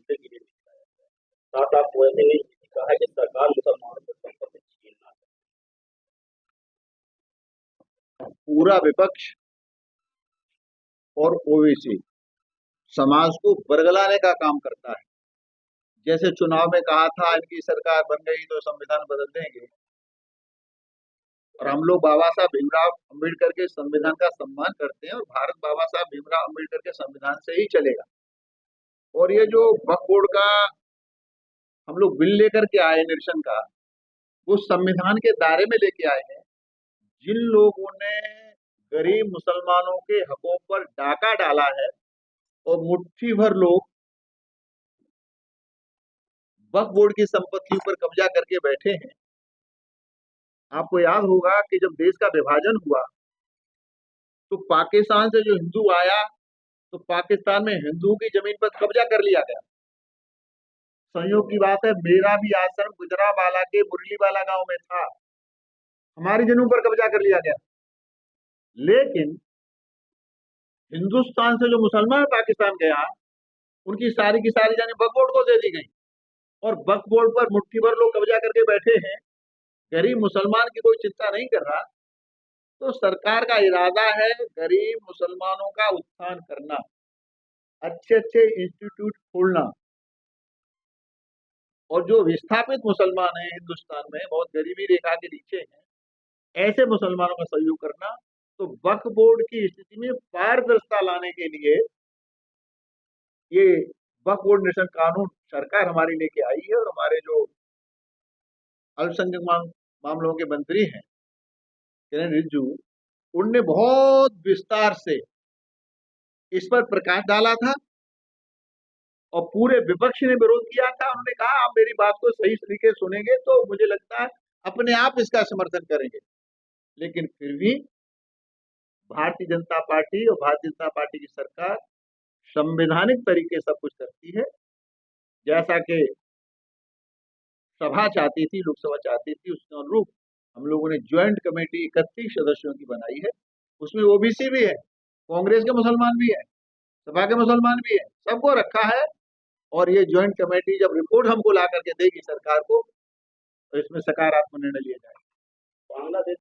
झंडे के लिए भी दिखाया जाता है। साथ आपको ऐसे नहीं कहा कि सरकार मुसलमानों से संपत्ति छीनना पूरा विपक्ष और ओवैसी समाज को बरगलाने का काम करता है। जैसे चुनाव में कहा था इनकी सरकार बन गई तो संविधान बदल देंगे, और हम लोग बाबा साहब भीमराव अंबेडकर के संविधान का सम्मान करते हैं और भारत बाबा साहब भीमराव अंबेडकर के संविधान से ही चलेगा। और ये जो वक्फ बोर्ड का हम लोग बिल लेकर के आए निरसन का, वो संविधान के दायरे में लेके आए हैं। जिन लोगों ने गरीब मुसलमानों के हकों पर डाका डाला है और मुट्ठी भर लोग वक्फ बोर्ड की संपत्तियों पर कब्जा करके बैठे हैं। आपको याद होगा कि जब देश का विभाजन हुआ तो पाकिस्तान से जो हिंदू आया तो पाकिस्तान में हिंदुओं की जमीन पर कब्जा कर लिया गया। संयोग की बात है, मेरा भी आश्रम गुजरावाला के मुरलीवाला गांव में था, हमारी जमीन पर कब्जा कर लिया गया। लेकिन हिंदुस्तान से जो मुसलमान पाकिस्तान गया, उनकी सारी की सारी जमीन वक्फ बोर्ड को दे दी गई और वक्फ बोर्ड पर मुट्ठी भर लोग कब्जा करके बैठे हैं। गरीब मुसलमान की कोई चिंता नहीं कर रहा। तो सरकार का इरादा है गरीब मुसलमानों का उत्थान करना, अच्छे अच्छे इंस्टीट्यूट खोलना, और जो विस्थापित मुसलमान हैं हिंदुस्तान में, बहुत गरीबी रेखा के नीचे हैं, ऐसे मुसलमानों का सहयोग करना। तो वक्फ बोर्ड की स्थिति में पारदर्शिता लाने के लिए ये वक्फ बोर्ड निरसन कानून सरकार हमारी लेके आई है। और हमारे जो अल्पसंख्यक मामलों के मंत्री हैं किरेन रिजिजू, उनने बहुत विस्तार से इस पर प्रकाश डाला था और पूरे विपक्ष ने विरोध किया था। उन्होंने कहा आप मेरी बात को सही तरीके से सुनेंगे तो मुझे लगता है अपने आप इसका समर्थन करेंगे। लेकिन फिर भी भारतीय जनता पार्टी और भारतीय जनता पार्टी की सरकार संवैधानिक तरीके से सब कुछ करती है। जैसा कि सभा चाहती थी, लोकसभा चाहती थी, उसके अनुरूप हम लोगों ने ज्वाइंट कमेटी 31 सदस्यों की बनाई है। उसमें ओबीसी भी है, कांग्रेस के मुसलमान भी है, सपा के मुसलमान भी है, सबको रखा है। और ये ज्वाइंट कमेटी जब रिपोर्ट हमको ला करके देगी सरकार को, तो इसमें सकारात्मक निर्णय लिया जाएगा। बांग्लादेश